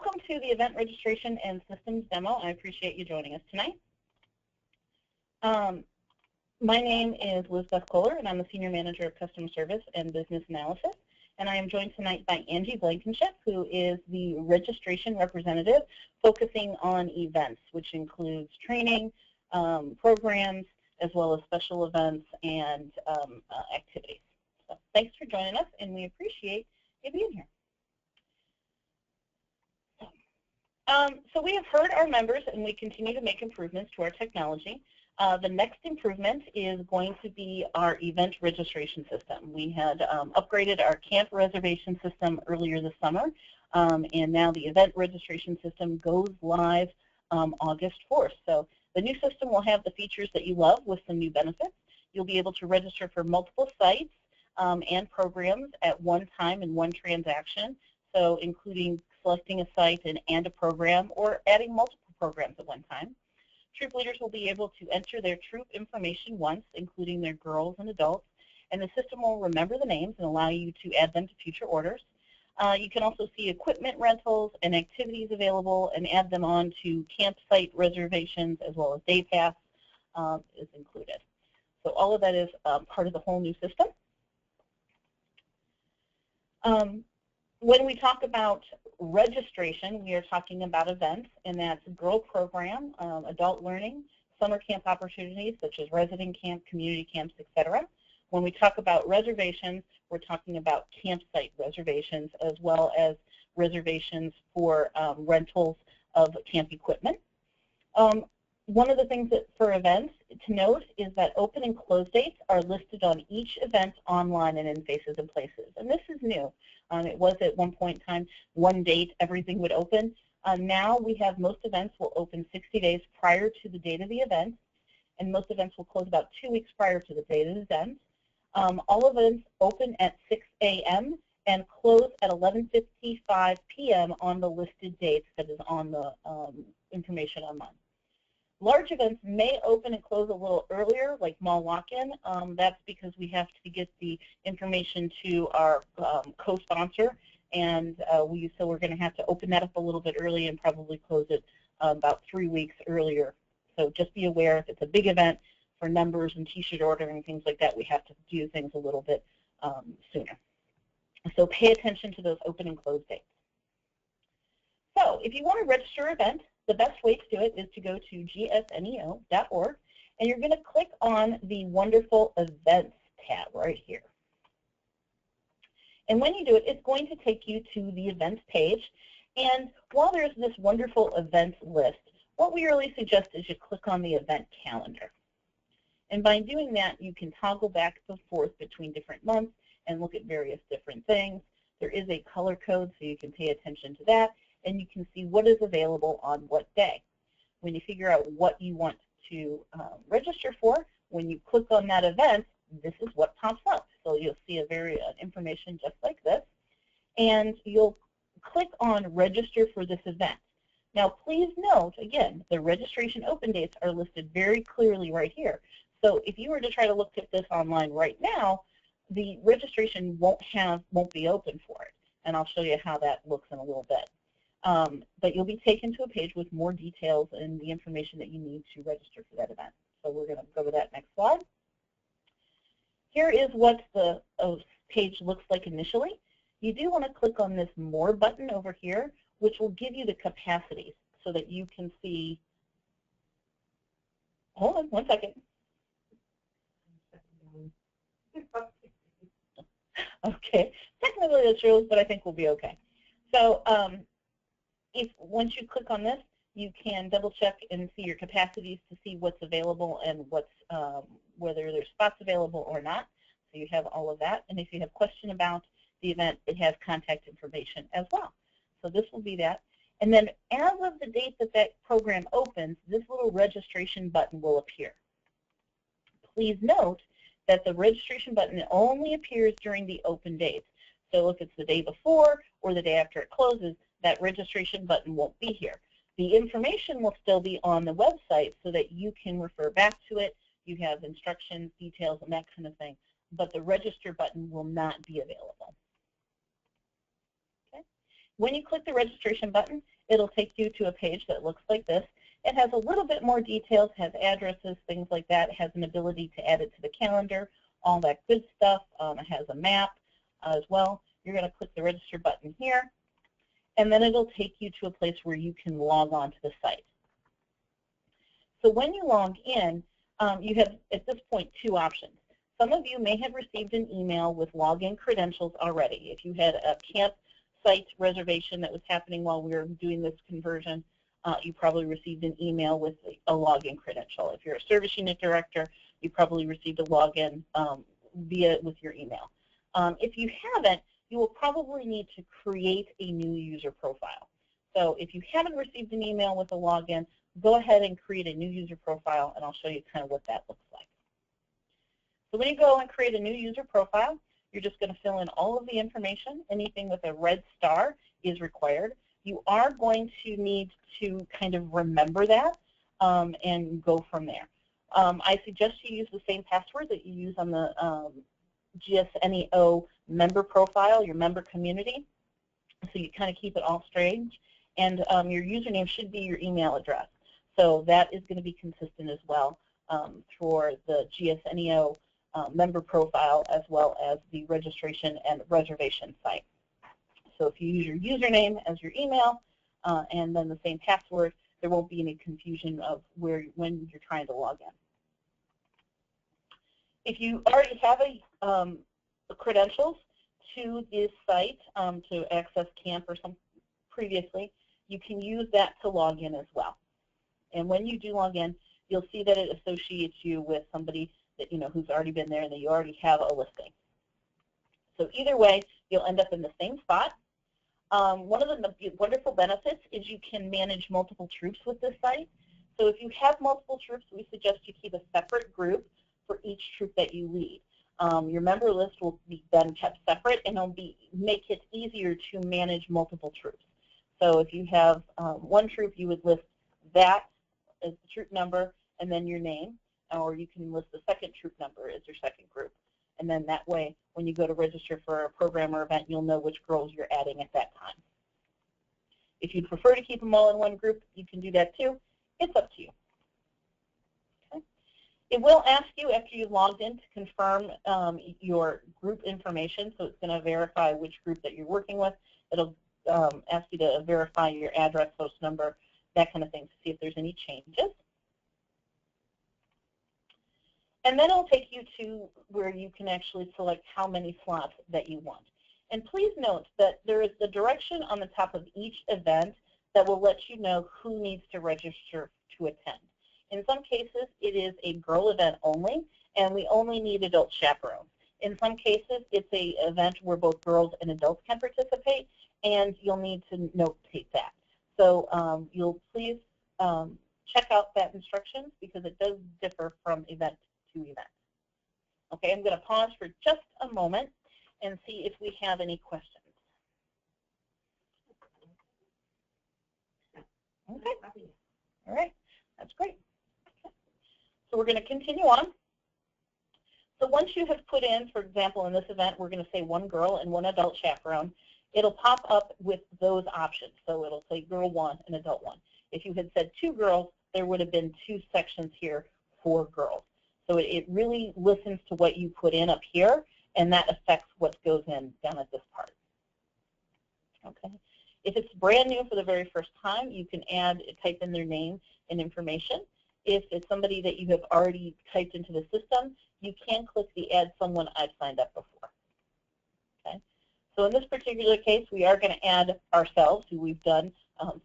Welcome to the event registration and systems demo. I appreciate you joining us tonight. My name is Elizabeth Kohler, and I'm the Senior Manager of Customer Service and Business Analysis. And I am joined tonight by Angie Blankenship, who is the registration representative focusing on events, which includes training, programs, as well as special events and activities. So thanks for joining us, and we appreciate you being here. So we have heard our members, and we continue to make improvements to our technology. The next improvement is going to be our event registration system. We had upgraded our camp reservation system earlier this summer, and now the event registration system goes live August 4th. So the new system will have the features that you love with some new benefits. You'll be able to register for multiple sites and programs at one time in one transaction, so including selecting a site and a program, or adding multiple programs at one time. Troop leaders will be able to enter their troop information once, including their girls and adults, and the system will remember the names and allow you to add them to future orders. You can also see equipment rentals and activities available and add them on to campsite reservations, as well as day pass is included. So all of that is part of the whole new system. When we talk about registration, we are talking about events, and that's Girl Program, adult learning, summer camp opportunities such as resident camp, community camps, etc. When we talk about reservations, we're talking about campsite reservations as well as reservations for rentals of camp equipment. One of the things that for events to note is that open and close dates are listed on each event online and in Faces and Places. And this is new. It was at one point in time, one date, everything would open. Now we have most events will open 60 days prior to the date of the event, and most events will close about 2 weeks prior to the date of the event. All events open at 6 a.m. and close at 11:55 p.m. on the listed dates that is on the information online. Large events may open and close a little earlier, like mall walk-in. That's because we have to get the information to our co-sponsor, and so we're going to have to open that up a little bit early and probably close it about 3 weeks earlier. So just be aware, if it's a big event for numbers and T-shirt ordering and things like that, we have to do things a little bit sooner. So pay attention to those open and close dates. So if you want to register an event, the best way to do it is to go to GSNEO.org, and you're going to click on the wonderful Events tab right here. And when you do it, it's going to take you to the Events page. And while there's this wonderful events list, what we really suggest is you click on the event calendar. And by doing that, you can toggle back and forth between different months and look at various different things. There is a color code, so you can pay attention to that, and you can see what is available on what day. When you figure out what you want to register for, when you click on that event, this is what pops up. So you'll see a information just like this, and you'll click on Register for this event. Now please note, again, the registration open dates are listed very clearly right here. So if you were to try to look at this online right now, the registration won't be open for it, and I'll show you how that looks in a little bit. But you'll be taken to a page with more details and the information that you need to register for that event. So we're going to go to that next slide. Here is what the page looks like initially. You do want to click on this More button over here, which will give you the capacities so that you can see. Hold on one second. Okay, technically that's rules, but I think we'll be okay. So once you click on this, you can double check and see your capacities to see what's available and whether there's spots available or not. So you have all of that. And if you have a question about the event, it has contact information as well. So this will be that. And then as of the date that that program opens, this little registration button will appear. Please note that the registration button only appears during the open dates. So if it's the day before or the day after it closes, that registration button won't be here. The information will still be on the website so that you can refer back to it. You have instructions, details, and that kind of thing. But the register button will not be available. Okay. When you click the registration button, it'll take you to a page that looks like this. It has a little bit more details, has addresses, things like that. It has an ability to add it to the calendar, all that good stuff. It has a map as well. You're going to click the register button here, and then it'll take you to a place where you can log on to the site. So when you log in, you have, at this point, two options. Some of you may have received an email with login credentials already. If you had a campsite reservation that was happening while we were doing this conversion, you probably received an email with a login credential. If you're a service unit director, you probably received a login with your email. If you haven't, you will probably need to create a new user profile. So if you haven't received an email with a login, go ahead and create a new user profile, and I'll show you kind of what that looks like. So when you go and create a new user profile, you're just going to fill in all of the information. Anything with a red star is required. You are going to need to kind of remember that and go from there. I suggest you use the same password that you use on the GSNEO member profile, your member community, so you kind of keep it all strange. And your username should be your email address. So that is going to be consistent as well for the GSNEO member profile, as well as the registration and reservation site. So if you use your username as your email and then the same password, there won't be any confusion of when you're trying to log in. If you already have credentials to this site to access camp or some previously, you can use that to log in as well. And when you do log in, you'll see that it associates you with somebody that who's already been there and that you already have a listing. So either way, you'll end up in the same spot. One of the wonderful benefits is you can manage multiple troops with this site. So if you have multiple troops, we suggest you keep a separate group for each troop that you lead. Your member list will be then kept separate, and it'll make it easier to manage multiple troops. So if you have one troop, you would list that as the troop number and then your name, or you can list the second troop number as your second group. And then that way, when you go to register for a program or event, you'll know which girls you're adding at that time. If you'd prefer to keep them all in one group, you can do that too. It's up to you. Okay. It will ask you after you've logged in to confirm your group information, so it's going to verify which group that you're working with. It'll ask you to verify your address, host number, that kind of thing, to see if there's any changes. And then it'll take you to where you can actually select how many slots that you want. And please note that there is the direction on the top of each event that will let you know who needs to register to attend. In some cases, it is a girl event only, and we only need adult chaperones. In some cases, it's an event where both girls and adults can participate, and you'll need to notate that. So you'll please check out that instructions, because it does differ from event to event. Okay, I'm going to pause for just a moment and see if we have any questions. Okay, all right, that's great. Okay. So we're going to continue on. So once you have put in, for example, in this event, we're going to say one girl and one adult chaperone, it'll pop up with those options. So it'll say girl 1 and adult 1. If you had said 2 girls, there would have been 2 sections here for girls. So it really listens to what you put in up here, and that affects what goes in down at this part. Okay. If it's brand new for the very first time, you can type in their name and information. If it's somebody that you have already typed into the system, you can click the Add Someone I've Signed Up Before. Okay. So in this particular case, we are going to add ourselves, who we've done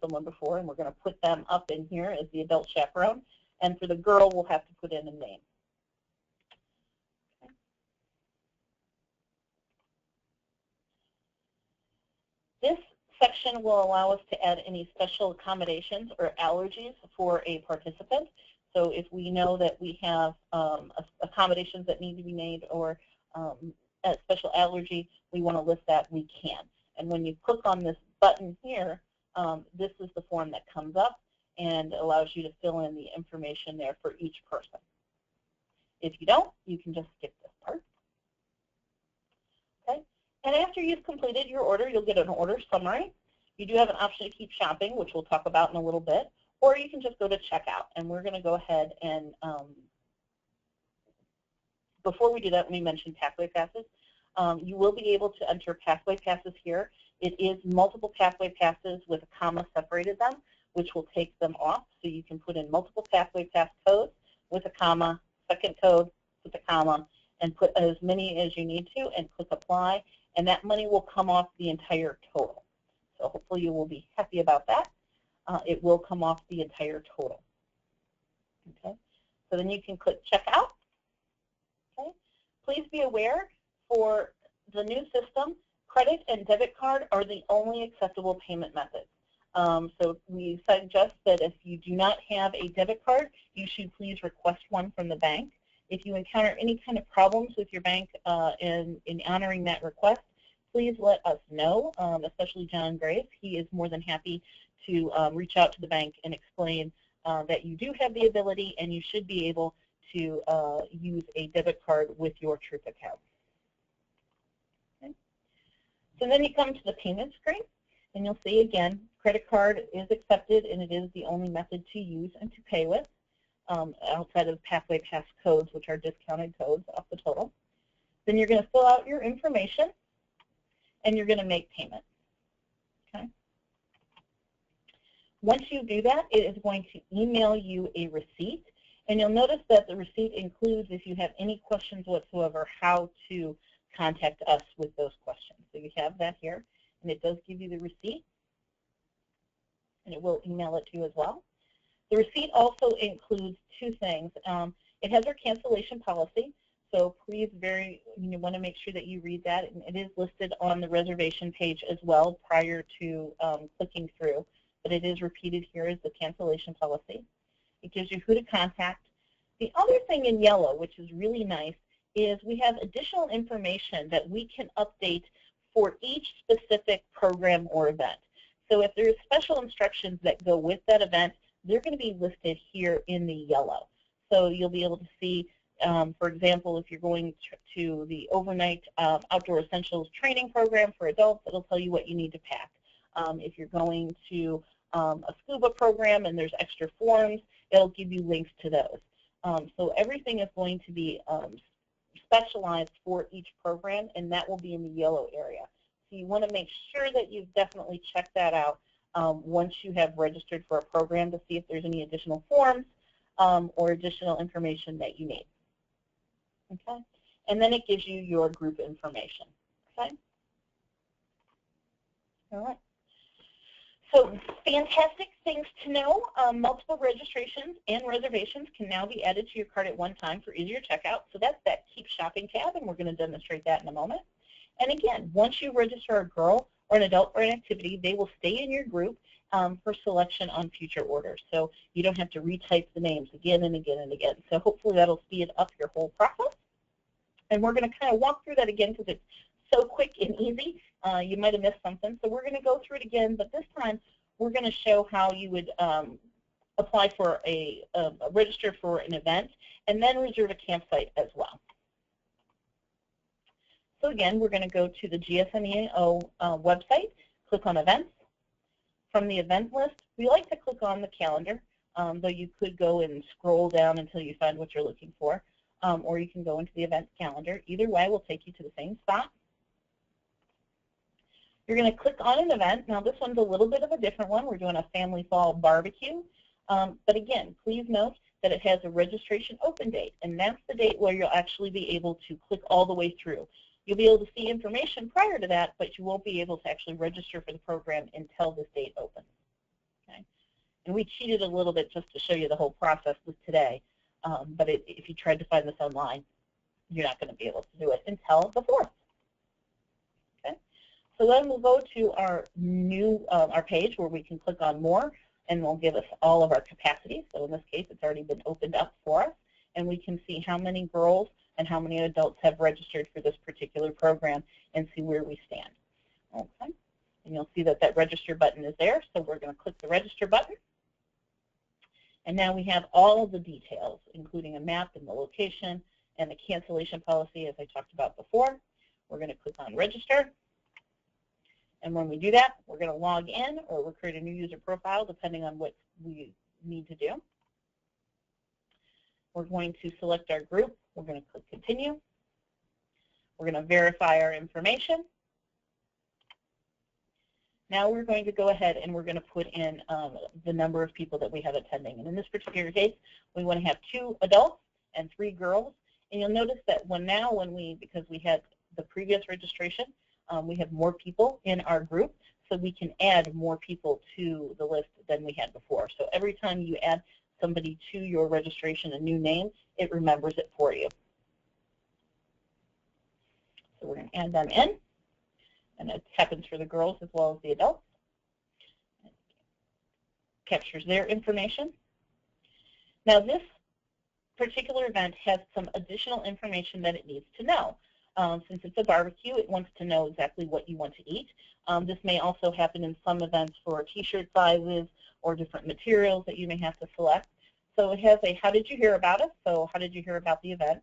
someone before, and we're going to put them up in here as the adult chaperone. And for the girl, we'll have to put in a name. Okay. This section will allow us to add any special accommodations or allergies for a participant. So if we know that we have accommodations that need to be made, or a special allergy, we want to list that, we can. And when you click on this button here, this is the form that comes up and allows you to fill in the information there for each person. If you don't, you can just skip this part. Okay. And after you've completed your order, you'll get an order summary. You do have an option to keep shopping, which we'll talk about in a little bit, or you can just go to checkout. And we're going to go ahead and, before we do that, let me mention pathway passes. You will be able to enter pathway passes here. It is multiple pathway passes with a comma separated them, which will take them off. So you can put in multiple pathway pass codes with a comma, second code with a comma, and put as many as you need to and click apply, and that money will come off the entire total. So hopefully you will be happy about that. It will come off the entire total. Okay. So then you can click checkout. Okay. Please be aware, for the new system, credit and debit card are the only acceptable payment methods. So we suggest that if you do not have a debit card, you should please request one from the bank. If you encounter any kind of problems with your bank in honoring that request, please let us know, especially John Graves. He is more than happy to reach out to the bank and explain that you do have the ability and you should be able to use a debit card with your Troop account. Okay. So then you come to the payment screen, and you'll see again, credit card is accepted, and it is the only method to use and to pay with, outside of pathway pass codes, which are discounted codes off the total. Then you're going to fill out your information, and you're going to make payment. Okay. Once you do that, it is going to email you a receipt, and you'll notice that the receipt includes, if you have any questions whatsoever, how to contact us with those questions. So you have that here, and it does give you the receipt, and it will email it to you as well. The receipt also includes two things. It has our cancellation policy, so please you want to make sure that you read that, and it is listed on the reservation page as well prior to clicking through, but it is repeated here as the cancellation policy. It gives you who to contact. The other thing in yellow, which is really nice, is we have additional information that we can update for each specific program or event. So if there are special instructions that go with that event, they're going to be listed here in the yellow. So you'll be able to see, for example, if you're going to the overnight outdoor essentials training program for adults, it'll tell you what you need to pack. If you're going to a scuba program and there's extra forms, it'll give you links to those. So everything is going to be specialized for each program, and that will be in the yellow area. So you want to make sure that you've definitely checked that out once you have registered for a program to see if there's any additional forms or additional information that you need. Okay? And then it gives you your group information. Okay? All right. So fantastic things to know. Multiple registrations and reservations can now be added to your cart at one time for easier checkout. So that's that Keep Shopping tab, and we're going to demonstrate that in a moment. And again, once you register a girl or an adult for an activity, they will stay in your group for selection on future orders. So you don't have to retype the names again and again and again. So hopefully that'll speed up your whole process. And we're going to kind of walk through that again because it's so quick and easy. You might have missed something. So we're going to go through it again, but this time we're going to show how you would apply for register for an event and then reserve a campsite as well. So again, we're going to go to the GSNEO website, click on events. From the event list, we like to click on the calendar, though you could go and scroll down until you find what you're looking for, or you can go into the event calendar. Either way will take you to the same spot. You're going to click on an event. Now this one's a little bit of a different one. We're doing a family fall barbecue. But again, please note that it has a registration open date, and that's the date where you'll actually be able to click all the way through. You'll be able to see information prior to that, but you won't be able to actually register for the program until this date opens. Okay? And we cheated a little bit just to show you the whole process with today, but if you tried to find this online, you're not going to be able to do it until the 4th. Okay? So then we'll go to our our page where we can click on more, and we'll give us all of our capacity. So in this case, it's already been opened up for us, and we can see how many girls and how many adults have registered for this particular program and see where we stand. Okay, and you'll see that that register button is there, so we're going to click the register button. And now we have all of the details, including a map and the location and the cancellation policy, as I talked about before. We're going to click on register, And when we do that, we're going to log in or we'll create a new user profile depending on what we need to do. We're going to select our group. We're going to click Continue. We're going to verify our information. Now we're going to go ahead and we're going to put in the number of people that we have attending. And in this particular case, we want to have 2 adults and 3 girls. And you'll notice that because we had the previous registration, we have more people in our group, so we can add more people to the list than we had before. So every time you add somebody to your registration, a new name, it remembers it for you. So we're going to add them in, and it happens for the girls as well as the adults. It captures their information. Now this particular event has some additional information that it needs to know. Since it's a barbecue, it wants to know exactly what you want to eat. This may also happen in some events for t-shirt sizes or different materials that you may have to select. So it has a how did you hear about us? So how did you hear about the event?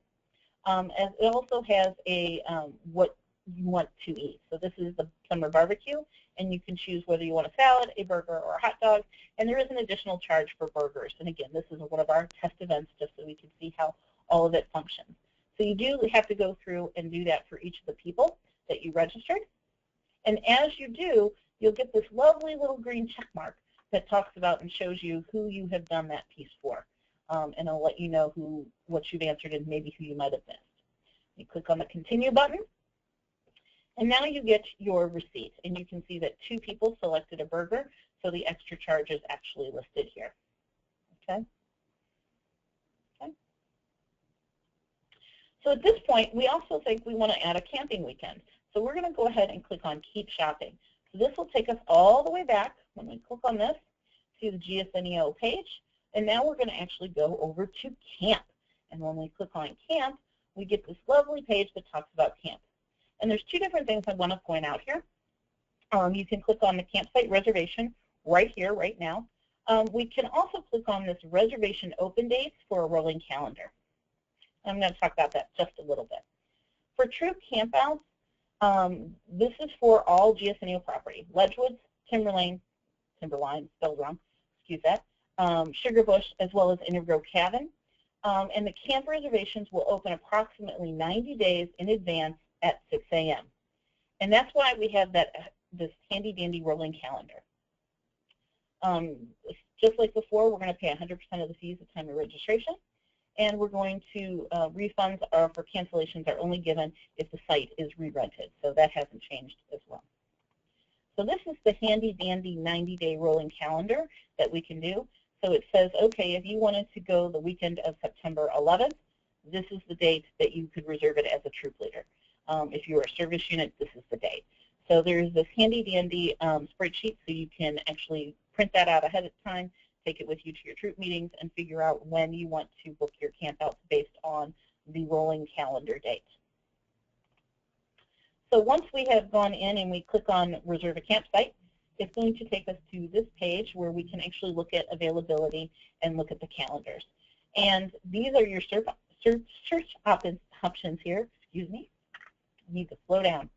And it also has a what you want to eat. So this is the summer barbecue, and you can choose whether you want a salad, a burger, or a hot dog. And there is an additional charge for burgers. And again, this is one of our test events just so we can see how all of it functions. So you do have to go through and do that for each of the people that you registered. And as you do, you'll get this lovely little green check mark that talks about and shows you who you have done that piece for. And it'll let you know what you've answered and maybe who you might have missed. You click on the Continue button, and now you get your receipt. And you can see that 2 people selected a burger, so the extra charge is actually listed here. Okay? So at this point, we also think we want to add a camping weekend. So we're going to go ahead and click on Keep Shopping. So this will take us all the way back, when we click on this, to the GSNEO page. And now we're going to actually go over to Camp. And when we click on Camp, we get this lovely page that talks about camp. And there's 2 different things I want to point out here. You can click on the campsite reservation right here, right now. We can also click on this reservation open dates for a rolling calendar. I'm going to talk about that just a little bit. For true campouts, this is for all GSNEO property. Ledgewoods, Timberline, spelled wrong, excuse that, Sugarbush, as well as Intergrove Cabin. And the camp reservations will open approximately 90 days in advance at 6 a.m. And that's why we have this handy-dandy rolling calendar. Just like before, we're going to pay 100% of the fees at time of registration. And we're going to, refunds for cancellations are only given if the site is re-rented. So that hasn't changed as well. So this is the handy-dandy 90-day rolling calendar that we can do. So it says, okay, if you wanted to go the weekend of September 11th, this is the date that you could reserve it as a troop leader. If you're a service unit, this is the date. So there's this handy-dandy spreadsheet, so you can actually print that out ahead of time, take it with you to your troop meetings, and figure out when you want to book your campouts based on the rolling calendar date. So once we have gone in and we click on Reserve a Campsite, it's going to take us to this page where we can actually look at availability and look at the calendars. And these are your search options here. Excuse me. I need to slow down.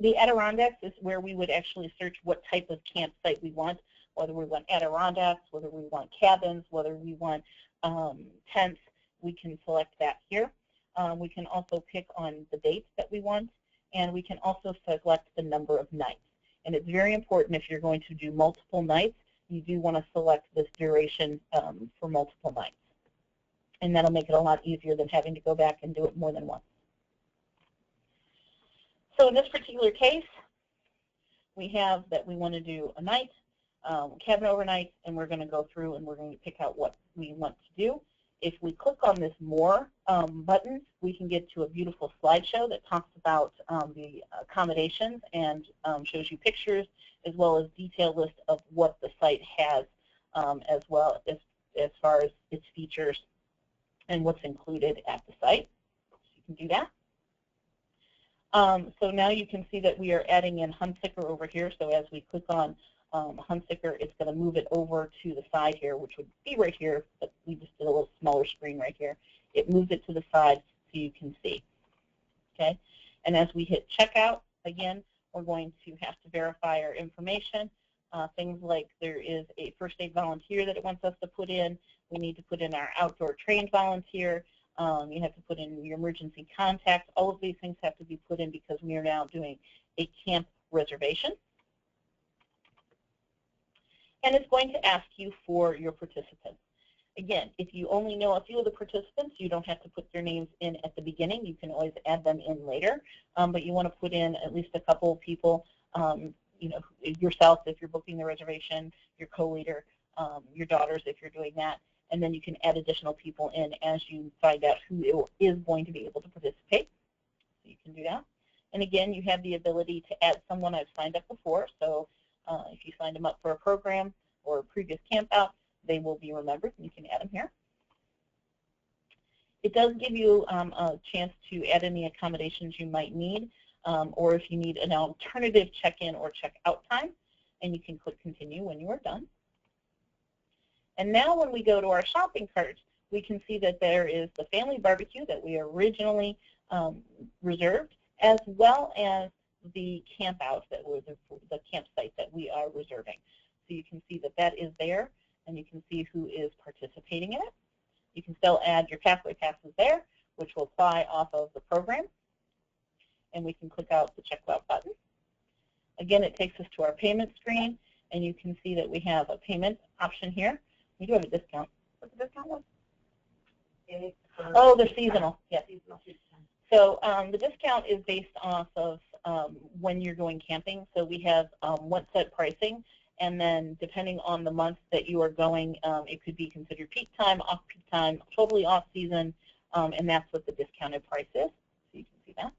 The Adirondacks is where we would actually search what type of campsite we want, whether we want Adirondacks, whether we want cabins, whether we want tents. We can select that here. We can also pick on the dates that we want, and we can also select the number of nights. And it's very important if you're going to do multiple nights, you do want to select this duration for multiple nights. And that'll make it a lot easier than having to go back and do it more than once. So in this particular case, we have that we want to do a night, cabin overnight, and we're going to go through and we're going to pick out what we want to do. If we click on this More button, we can get to a beautiful slideshow that talks about the accommodations and shows you pictures as well as detailed list of what the site has as well as far as its features and what's included at the site. So you can do that. So now you can see that we are adding in Hunsicker over here. So as we click on Hunsicker, it's going to move it over to the side here, which would be right here, but we just did a little smaller screen right here. It moves it to the side so you can see. Okay, and as we hit checkout, again, We're going to have to verify our information. Things like there is a first aid volunteer that it wants us to put in. We need to put in our outdoor trained volunteer. You have to put in your emergency contacts. All of these things have to be put in because we are now doing a camp reservation. And it's going to ask you for your participants. Again, if you only know a few of the participants, you don't have to put their names in at the beginning. You can always add them in later, but you want to put in at least a couple of people, you know, yourself if you're booking the reservation, your co-leader, your daughters if you're doing that, and then you can add additional people in as you find out who is going to be able to participate. So you can do that. And again, you have the ability to add someone I've signed up before, so if you signed them up for a program or a previous camp out, they will be remembered, and you can add them here. It does give you a chance to add any accommodations you might need, or if you need an alternative check-in or check-out time, and you can click continue when you are done. And now when we go to our shopping cart, we can see that there is the family barbecue that we originally reserved, as well as the camp out that was the campsite that we are reserving. So you can see that that is there, and you can see who is participating in it. You can still add your pathway passes there, which will apply off of the program. And we can click out the checkout button. Again, it takes us to our payment screen, and you can see that we have a payment option here. We do have a discount. What's the discount one? Oh, they're seasonal. Yes. So the discount is based off of when you're going camping. So we have one set pricing, and then depending on the month that you are going, it could be considered peak time, off-peak time, totally off-season, and that's what the discounted price is. So you can see that.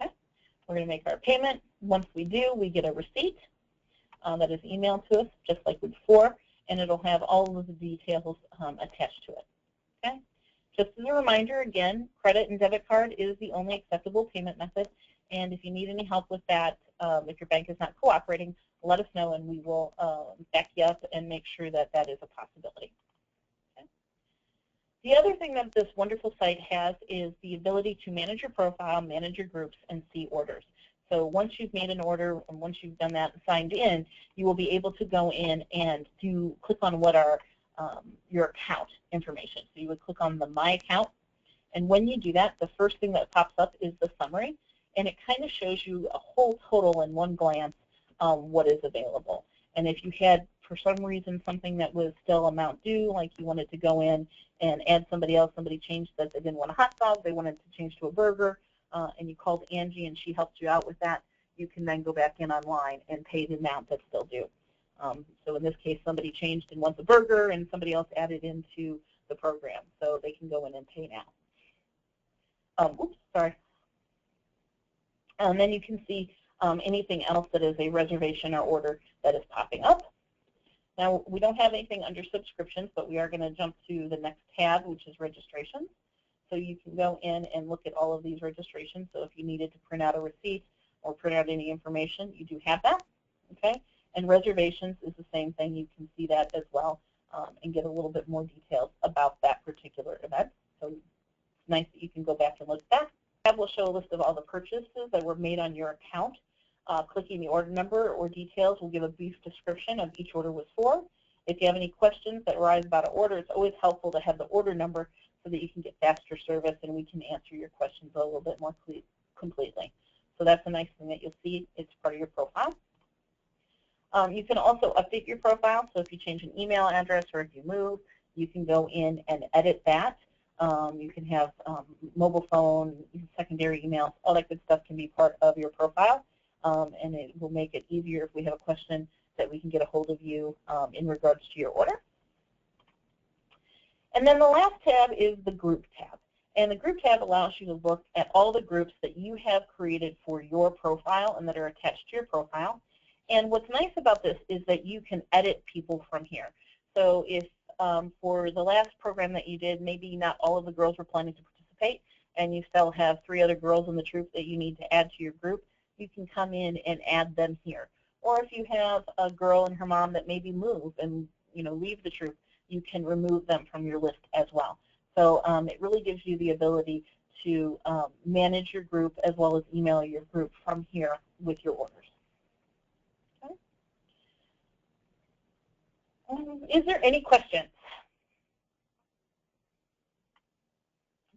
Okay. We're going to make our payment. Once we do, we get a receipt that is emailed to us, just like before, and it'll have all of the details attached to it. Okay. Just as a reminder, again, credit and debit card is the only acceptable payment method, and if you need any help with that, if your bank is not cooperating, let us know and we will back you up and make sure that that is a possibility. Okay. The other thing that this wonderful site has is the ability to manage your profile, manage your groups, and see orders. So once you've made an order and once you've done that and signed in, you will be able to go in and click on what are your account information. So you would click on the My Account, and when you do that, the first thing that pops up is the summary, and it kind of shows you a whole total in one glance what is available. And if you had, for some reason, something that was still amount due, like you wanted to go in and add somebody else, somebody changed that they didn't want a hot dog, they wanted to change to a burger, and you called Angie and she helped you out with that, you can then go back in online and pay the amount that's still due. So in this case, somebody changed and wants a burger, and somebody else added into the program, so they can go in and pay now. Oops, sorry. And then you can see anything else that is a reservation or order that is popping up. Now, we don't have anything under subscriptions, but we are going to jump to the next tab, which is registrations. So you can go in and look at all of these registrations. So if you needed to print out a receipt or print out any information, you do have that. Okay? And reservations is the same thing. You can see that as well and get a little bit more details about that particular event. So it's nice that you can go back and look at that. Tab will show a list of all the purchases that were made on your account. Clicking the order number or details will give a brief description of each order was for. If you have any questions that arise about an order, it's always helpful to have the order number so that you can get faster service and we can answer your questions a little bit more completely. So that's a nice thing that you'll see. It's part of your profile. You can also update your profile. So if you change an email address or if you move, you can go in and edit that. You can have mobile phone, secondary emails, all that good stuff can be part of your profile. And it will make it easier if we have a question that we can get a hold of you in regards to your order. And then the last tab is the group tab. And the group tab allows you to look at all the groups that you have created for your profile and that are attached to your profile. And what's nice about this is that you can edit people from here. So if for the last program that you did, maybe not all of the girls were planning to participate and you still have 3 other girls in the troop that you need to add to your group, you can come in and add them here. Or if you have a girl and her mom that maybe move and leave the troop, you can remove them from your list as well. So it really gives you the ability to manage your group as well as email your group from here with your orders. Okay. Is there any questions?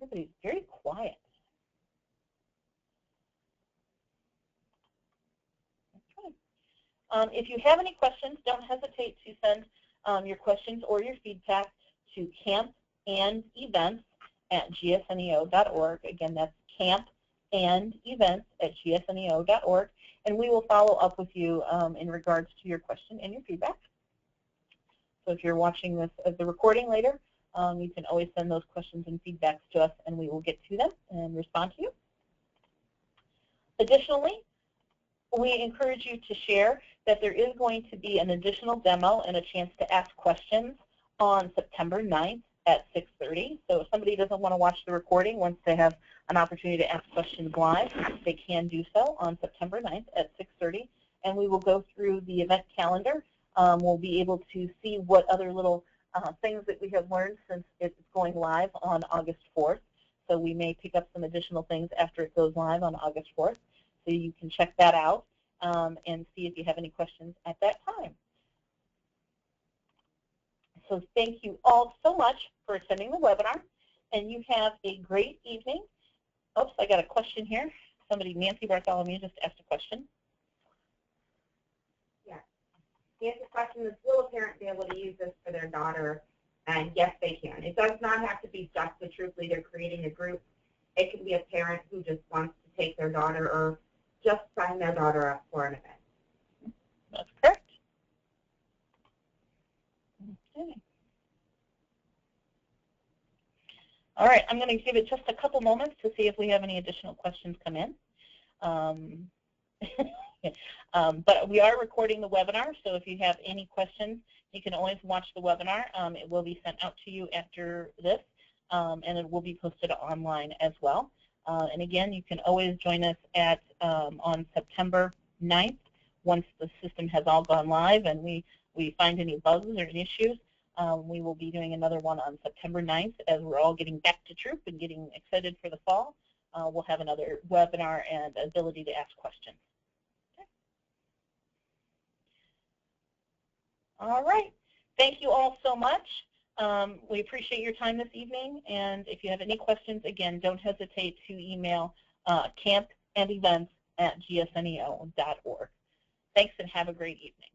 Everybody's very quiet. Okay. If you have any questions, don't hesitate to send your questions or your feedback to campandevents@gsneo.org. Again, that's campandevents@gsneo.org, and we will follow up with you in regards to your question and your feedback. So if you're watching this as the recording later, you can always send those questions and feedbacks to us, and we will get to them and respond to you. Additionally, we encourage you to share that there is going to be an additional demo and a chance to ask questions on September 9th at 6:30. So if somebody doesn't want to watch the recording, once they have an opportunity to ask questions live, they can do so on September 9th at 6:30. And we will go through the event calendar. We'll be able to see what other little things that we have learned since it's going live on August 4th. So we may pick up some additional things after it goes live on August 4th. So you can check that out and see if you have any questions at that time. So thank you all so much for attending the webinar, and you have a great evening. Oops, I got a question here. Somebody, Nancy Bartholomew, just asked a question. Yeah. Nancy's question is, will a parent be able to use this for their daughter? And yes, they can. It does not have to be just the troop leader creating a group. It can be a parent who just wants to take their daughter or just sign their daughter up for an event. That's correct. Okay. All right, I'm going to give it just a couple moments to see if we have any additional questions come in. But we are recording the webinar, so if you have any questions, you can always watch the webinar. It will be sent out to you after this, and it will be posted online as well. And again, you can always join us at on September 9th once the system has all gone live and we find any bugs or issues. We will be doing another one on September 9th as we're all getting back to troop and getting excited for the fall. We'll have another webinar and ability to ask questions. Okay. All right. Thank you all so much. We appreciate your time this evening, and if you have any questions, again, don't hesitate to email campandevents@gsneo.org. Thanks, and have a great evening.